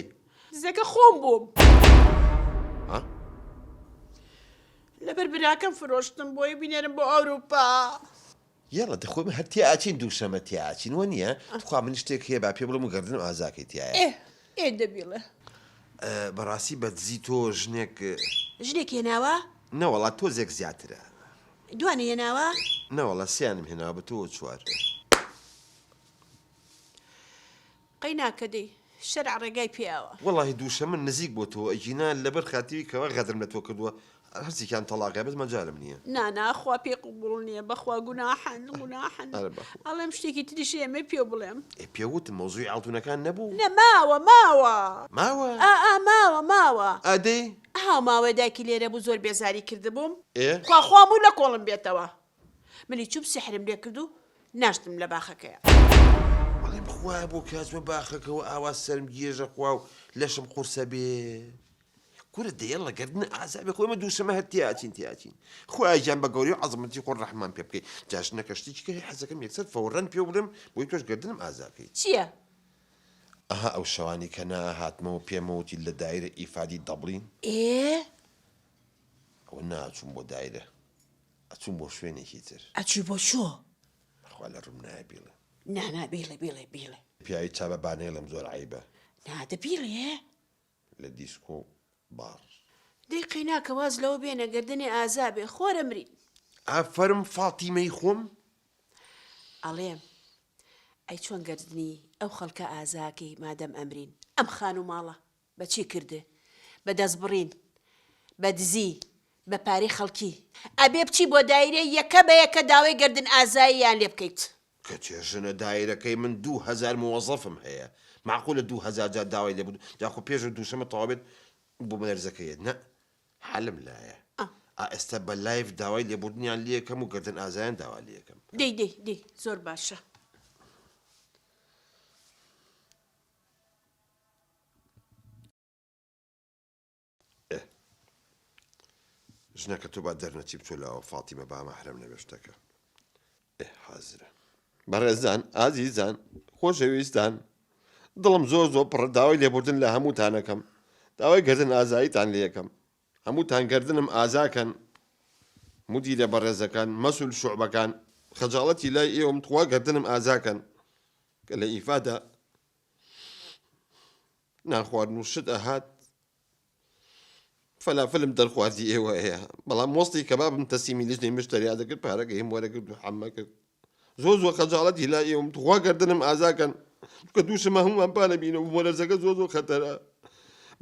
دزەکە خۆم بووم لەبەر براکەم فرۆشتم بۆی بینێرم بۆ ئەوروپا یاڵە دەخۆمە هەر تیاچین دووشەمە تیاچین وە نییە خوا من شتێک هەیە با پێ بڵم و گەردنم ئازاکەی تایە دەبیڵە بەڕاستی بە دزی تۆ ژنێک هێناوە؟ نەوەڵات تۆزێک زیاترە دوانە هێناوە؟ نەوەڵە سیانم هێناوە بە تۆ چوار قەی ناکەدەی شەرع ڕێگای پیاوە وەڵی دووشە من نزیک بۆ تۆ ئەجینا لەبەر خاتیوی کەەوە غەدرم لە تۆ کردووە هەرچیان تەڵاقای بەس مەجارم نییە ناناخوا پێ قوبوڵ نییە بەخوا گوناحن ئەڵێم شتێکی تریش ئێمە پێ بڵێم پێوتم مەوزوی ئاڵتونەکان نەبوو نە ماوە ئەدەی ماوە دایکی لێرە بوو زۆر بێزاری کردبووم خواخوام و لە کۆڵم بێتەوە منی چوب سحرم لێ کرد و ناشتم لە باخەکەیە بەڵێم خوای بۆ کاتمە باخەکەەوە ئاوا سەرم گێژە خوا و لەشم قورسە بێ کورە دەیەڵە گەردن ئازابێ خۆمە دووشەمە هەر تیاچین خوای گیان بە گەوری و عەزەمەتی خۆ ڕەحمان پێ بکەی جاشنەکە شتێکی حەزەکەم یەکسەر فەوڕەن پێ بڵێم بۆی تۆش گەردنم ئازاکەی چییە؟ ئەها ئەو شەوانی کە ناهاتمەوە پێمەوتی لە دایرە ئیفادی دەبڵین ئەوە ناچوون بۆ دایرە ئەچوون بۆ شوێنێکی تر ئەچوو بۆ شۆ؟ خوا لە ڕوم نایە بیڵێ نانا بیڵێ پیاوی چابە بانەیەڵم زۆر عیبە نادەبیڵێ لە دیسکۆ بار دەی قەیناکە واز لەوە بێنە گەردنی ئازابێ خۆرە مری ئافەرم فاتیمەی خۆم ئەڵێم ئەی چۆن گردنی ئەو خەڵکە ئازاکەی مادەم ئەمرین ئەم خان و ماڵە بەچی کردێ بە دەستبڕین بە دزی بە پارەی خەڵکی ئەبێ بچی بۆ دایرە یەکە بە یەکە داوای گردن ئازاییان لێ بکەیت کە چێژنە دایرەکەی من 2000 موظفم هەیە معقولە 2000 جار داوای لێ بوو جاخۆ پێش دووشەمە تەواوێت بۆ مەرزەکەیت نە حەلم لایە ئێستا بە لایف داوای لێبوردنیان لێ یەکەم و گردن ئازایان داوا لێ یەکەم دەی زۆر باشە ژنەکە تۆ با دەرنەچی بچۆ لەوە فاتیمە با مەحرەم نەبێشتەکە حازرە بەڕێزان ئازیزان خۆشەویستان دڵم زۆر پڕ داوای لێبوردن لە هەمووتانەکەم داوای گردن ئازاییتان لێ یەکەم هەمووتان گردنم ئازاکەن مدیرە بەڕێزەکان مەسول شوعبەکان خەجاڵەتی لای ئێوەم تخوا گردنم ئازاکەن کە لە ئیفادا نانخواردن و شت ئەهات فەلافلم دەرخوازی ئێوە هەیە بەڵام مۆستی کەبابم تەسیمی لیژنەی مشتەریا دەکرد پارەکە هێم وەرەگرت و حەممە کرد زۆر خەجاڵەتی لای ئێوەم تخوا گردنم ئازاکەن کە دووشمە هەمومان پانە بینە و مۆلەرزەکە زۆر خەتەرە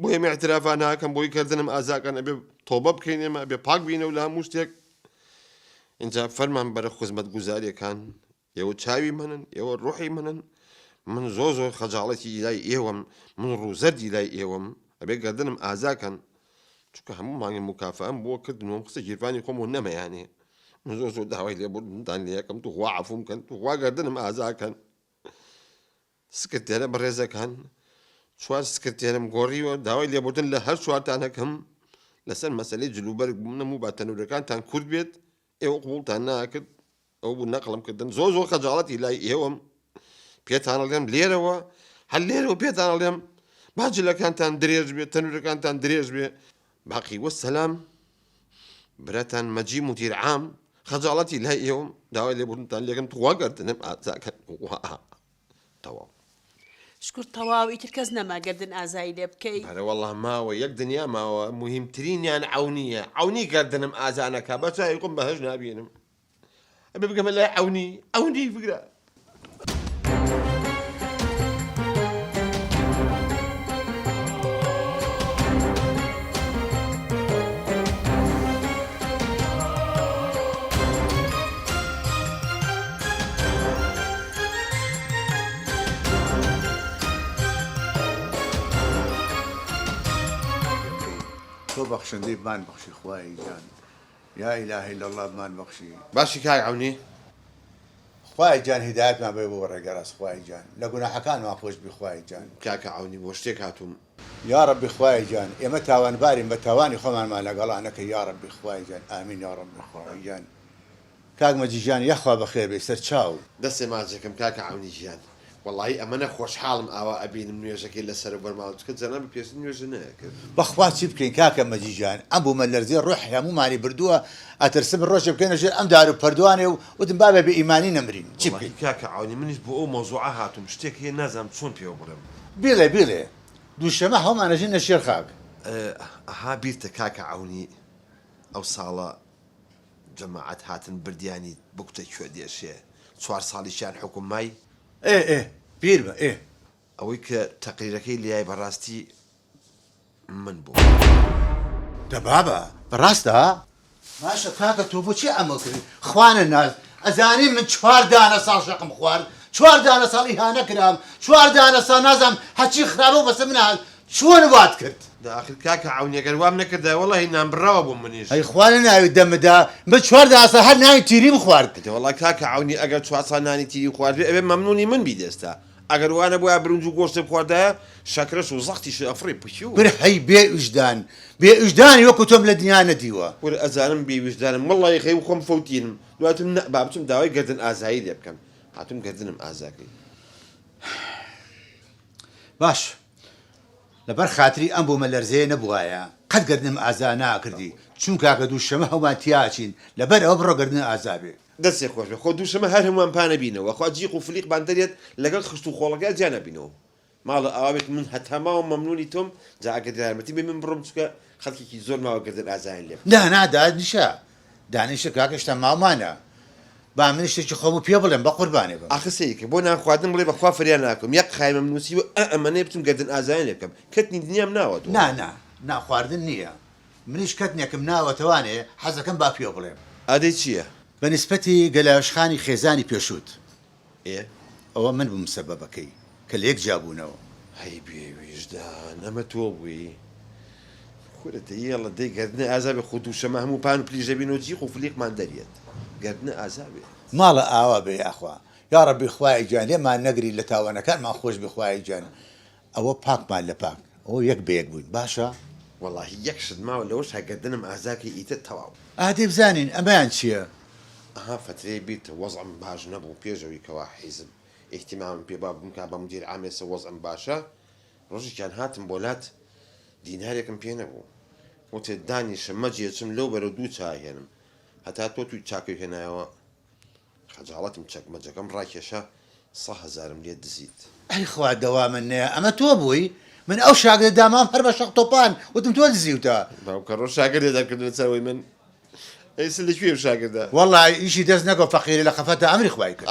بۆ ئێمە احترافان ناکەم بۆی کردنم ئازاکەن ئەبێ تۆبە بکەین ئێمە ئەبێ پاک بینە و لە هەموو شتێک اینجا فەرمان بەرە خزمەت گوزاریەکان ئێوە چاوی منن ئێوە ڕوحی منن من زۆر خەجاڵەتی لای ئێوەم من ڕووزەردی لای ئێوەم ئەبێ گردنم ئازاکەن چونکە هەموو مانگی مکافەم بۆ کردنەوە قسە گیرفانی خۆم و نەمەیانێ من زۆر داوای لێبوردنتان لێ یەکەم تو خوا عەفوم کەن تو خوا گردنم ئازاکەن سکرتێرە بەڕێزەکان چوار سکرتێرم گۆڕیوە داوای لێبوردن لە هەر چوارتانەکەم لەسەر مەسەلەی جلوبەرگ بوونم و با تەنورەکانتان کورد بێت ئێوە قبوڵتان ناکرد ئەو بوو نەقڵم کردن زۆر خەجاڵەتی لای ئێوەم پێتان ئەڵێم لێرەوە هەر لێرەوە پێتان ئەڵێم باجلەکانتان درێژ بێت تەنورەکانتان درێژ بێ باقی وەسەلام برەتان مەجی مدیر عام خەجاڵەتی لای ئێوەم داوای لێبوردنتان لێکم تخوا گردنم ئازاکەن تەواو شکر تەواو ئیتر کەس نەما گردن ئازایی لێ بکەی هەرە وەڵڵا ماوە یەک دنیا ماوە مهمترینیان عەونیە عەونی گردنم ئازانەکە بە چای قم بەهەژ نابینم ئەبێ بگەمە لای عەونی بگرە تۆ بەخشندەی بمان بەخشی خوای جان یا ئیلاهی لە الله بمان بەخشی باشی کاک عەونی خوای جان هیدایەتمان بێ بۆ ڕێگەڕاست خوای جان لە گوناحەکانمان خۆش بی خوای جان کاکە عەونی بۆ شتێک هاتووم یا ربی خوای جان ئێمە تاوانبارین بە تاوانی خۆمانمان لەگەڵا نەکە یا ربی خوای جان ئامین یا ربی خوای جان کاک مەجید جان یەخوا بەخێر بێ سەر چاو دەستێ ماجەکەم کاکە عەونی ژیان وەڵڵاهی ئەمەنە خۆشحاڵم ئاوا ئەبینم نوێژەکەی لەسەر بەرماڵ چکە جەناب پێست نوێژە نەکرد بەخوا چی بکەین کاکە مەجید جان ئەم بوو مەلەرزێ ڕۆح هەموومانی بردووە ئەترسم ڕۆژێ بکەینە ژێر ئەم دار و پەردوانێ و وتم بابێ بە ئیمانی نەمرین چی بکەین کاکە عەونی منیش بۆ ئەو مۆزوعە هاتووم شتێک هەیە نازانم چۆن پێوە بڵێم بێڵێ دووشەمە هەمانەژین لە شێر خاک ئەها بیرتە کاکە عەونی ئەو ساڵە جەماعەت هاتن بردیانی بکتە کوێ دێشێ 4 ساڵیشیان حکومای پیر بە ئەوەی کە تەقریرەکەی لیای بەڕاستی من بوو دەبابە بەڕاستە ماشە کاکە تۆ بۆچی ئەمە کردی خوانە ناز ئەزانی من 4 دانە ساڵ شەقم خوارد 4 دانە ساڵ ئیهانە کرام 4 دانە ساڵ نازام هەچی خراپە بەسەر من هات چۆن وات کرد داخل کاکە عەونی ئەگەر وام نەکردا وەڵڵاهی نامبڕاوە بووم منیش ئەی خوانە ناوی دەمەدا بە 4 دانە ساڵ هەر ناوی تیریم خوارد وەڵڵا کاکە عەونی ئەگەر 4 ساڵ نانی تیری خواردبێ ئەبێ مەمنونی من بیدەستا ئەگەر وانە بۆیە برنج و گۆشت بخواردایە شەکرەش و زەختیش ئەفڕێ پشیو بر هەی بێ ئوژدانی وەکو تۆم لە دنیا نەدیوە وەرە ئەزانم بێویژدانم وەڵڵی خەی و خۆم فەوتینم دواتم با بچم داوای گردن ئازایی لێ بکەم هاتووم گردنم ئازاکەی باش لەبەر خاتری ئەم بۆ مەلەرزەیە نەبووایە قەت گردنم ئازا ناکردی چون کاکە دووشەمە هەومان تیاچین لەبەر ئەوە بڕۆ گردن ئازابێ دەستێ خۆش بێ خۆ دووشەمە هەر هەمووان پانە بینەوە خوا جیق و فلیق بانتەرێت لەگەڵ خشت و خۆڵەکە جیانە بینەوە ماڵە ئاوابێت من هەتاماوە مەمنونی تۆم جا ئەگەر یارمەتی بێ من بڕۆم چکە خەڵکێکی زۆر ماوە گردن ئازایان لێ نا دانیشە کاکەشتە ماومانە با من شتێکی خۆم پێ بڵێم بە قوربانێ بم ئاخە سەیەکە بۆ نان خواردن بڵێ بەخوا فریان ناکەم یەک خایمەم نووسیوە ئەمەنێ بچم گەردن ئازایان لێ بکەم کەتنی دنیام ناوە ناخواردن نییە منیش کەتنێکم ناوەتەوانێ حەزەکەم با پێ بڵێم ئادەی چییە؟ بە نیسبەتی گەلاوێشخانی خێزانی پێشوت ئێ ئەوە من بووم سەبەبەکەی کە لێک جابوونەوە هەی بێویژدان ئەمە تۆ بووی خورەتە یێڵە دەی گەردنە ئازابێ خود و شەمە هەموو پان و پلیژەبین و جیق و فلیقمان دەریێت گەردنە ئازابێ ماڵە ئاوا بێ یاخوا یا ڕەبی خوای گیان لێمان نەگری لە تاوانەکانمان خۆش بخوای گیان ئەوە پاکمان لە پاک ئەوە یەک بەیەک بووین باشە وەڵاهی یەک شت ماوە لەوەش هەگەردنم ئازاکە ئیتر تەواو ئادێ بزانین ئەمەیان چییە؟ ئەها فترەیە بیت وەزعم باش نەبوو پێشەوەی کەوا حیزم ئیحتیمامم پێ با بووم کا بە مدیر عامێسە وەزعم باشە ڕۆژێکیان هاتم بۆلات دینارێکم پێ نەبوو وتێ دانیشە مەجێچم لەو بەرە دوو چاهێنم هەتا تۆ توی چاکەی هێنایەوە خەجاڵەتم چەکمەجەکەم ڕاکێشە 100,000 لێ دزیت ئەی خوا دەوا من نەیە ئەمە تۆ بووی من ئەو شاگرە دامام هەر بە شەق تۆپان وتم تۆ دزیوتە باوکە ڕۆژ شاگردێ دەکردن سەوەی من ئەیس لەکوێ شاگردا وەڵای ئیشی دەست نەگۆ فەقیری لە خەفەتە ئەمری خوای کرد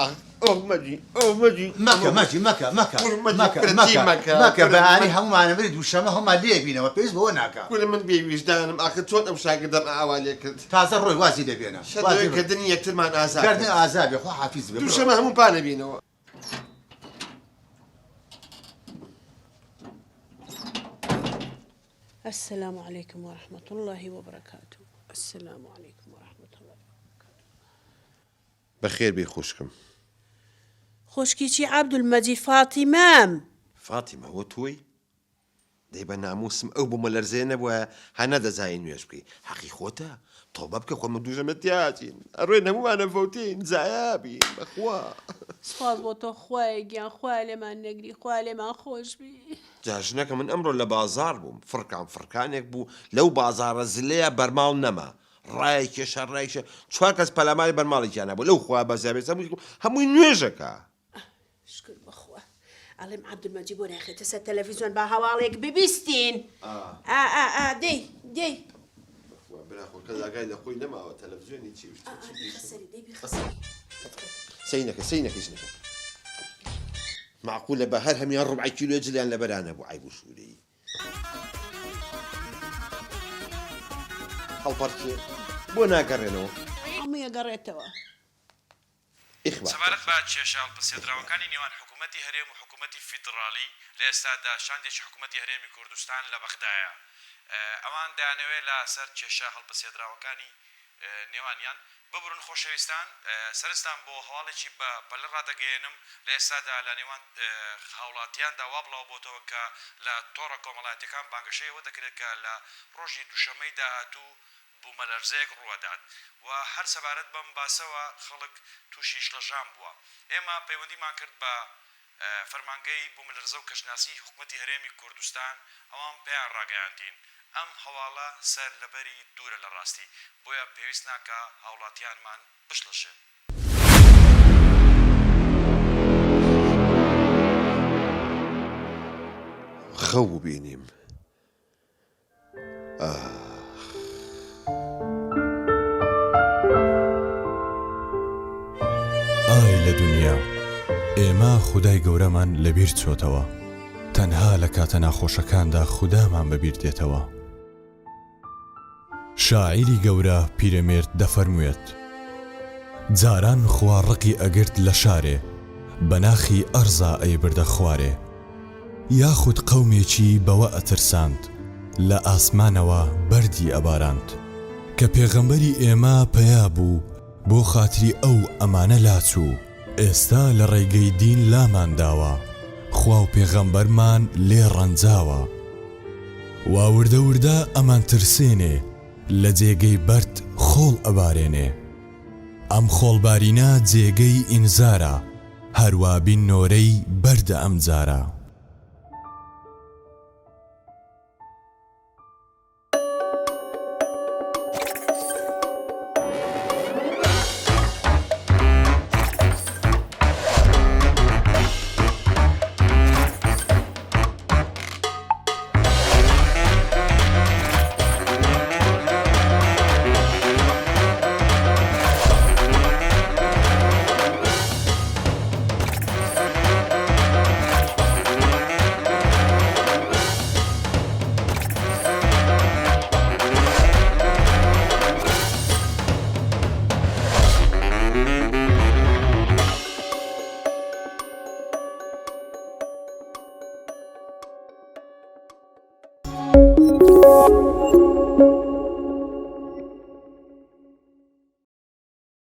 مەکە بەهانی هەمومانە بری دووشەمە هەمومان لێ بینەوە پێویست بەوە ناکە من بێویژدانم ئاخر چۆن ئەم شاگردەم ئاوا لێ کرد تازە ڕۆی وازی دەبێنە کردنی یەکترمان ئازاد کردن ئازابێ خۆ حافیز بێ دووشەمە هەموو پانە بینەوە السلام عليكم ورحمة الله وبركاته. السلام عليكم ورحمة الله بەخێر بێ خوشکم خوشكيتي عبد المجيد فاطمة فاتیمە وە تۆی دەی بە ناموسم ئەو بوومە لەرزێ نەبووە هەنە دەزای نوێش بکەی حەقی خۆتە تۆبە بکە خۆمە دووژەمە تیاچین ئەڕێ نەمومانە فەوتین زایابین بەخوا سپاس بۆ تۆ خوای گیان خوای لێمان نەگری خوای لێمان خۆش بی جاژنەکە من ئەمڕۆ لە بازار بووم فرکانێک بوو لەو بازارە زلەیە بەرماڵ نەما ڕای کێشە ڕایشە چوار کەس پەلاماری بەرماڵێکیان نەبوو لەو خوا بەزیابێت هەمووی نوێژەکە شکر بخوا ئەڵێم عەبدولمەجید بۆ ناخێتە سەر تەلەڤیزۆن با هەواڵێک ببیستین دەی کەزاگای لە خۆی نەماوە تەلەڤیزۆنی چی سینەکەش نەکە معقولە بە هەر هەمیان ڕوبعی کیلۆ جلیان لە بەرانە بوو عیب و شوورەی هەڵپەرکێ بۆ ناگەڕێنەوە هەموویە گەڕێتەوە سەبارەت بە کێشە هەڵپەسێدراوەکانی نێوان حکوومەتی هەرێم و حکوومەتی فیدراڵی لە ئێستادا شاندێکی حکوومەتی هەرێمی کوردستان لە بەغدایە ئەوان دەیانەوێت لە سەر کێشە هەڵپەسێدراوەکانی نێوانیان ببرن خۆشەویستان سەرستان بۆ هەواڵێکی بە پەلە ڕادەگەێنم لە ئێستادا لە نێوان هاوڵاتیاندا وا بڵاو بۆتەوە کە لە تۆڕە کۆمەڵایەتەکان بانگەشەیەوە دەکرێت کە لە ڕۆژی دووشەمەی داهاتوو بوومە لەرزەیەک ڕوەدات و هەر سەبارەت بەم باسەوە خەڵک تووشی شلەژان بووە ئێمە پەیوەندیمان کرد بە فەرمانگەی بوومە لەرزە و کەشناسی حکوومەتی هەرێمی کوردستان ئەوان پێیان ڕاگەیاندین ئەم هەواڵە سەر لەبەری دوورە لە ڕاستی بۆیە پێویست ناکە هاوڵاتیانمان بشلەشێن خەو بینیم ئای لە دنیا ئێمە خودای گەورەمان لەبیر چۆتەوە تەنها لە کاتە ناخۆشەکاندا خودامان بەبیر دێتەوە شاعیری گەورە پیرەمێرد دەفەرموێت جاران خوا ڕقی ئەگرت لە شارێ بەناخی ئەرزا ئەی بردە خوارێ یاخود قەومێکی بەوە ئەترساند لە ئاسمانەوە بەردی ئەباراند کە پێغەمبەری ئێمە پەیا بوو بۆ خاتری ئەو ئەمانە لاچوو ئێستا لە ڕێگەی دین لامان داوە خوا و پێغەمبەرمان لێ ڕەنجاوە واوردە وردە ئەمان ترسێنێ لە جێگەی بەرد خۆڵ ئەبارێنێ ئەم خۆڵبارینە جێگەی ئینزارە هەروابین نۆرەی بەردە ئەم جارە بە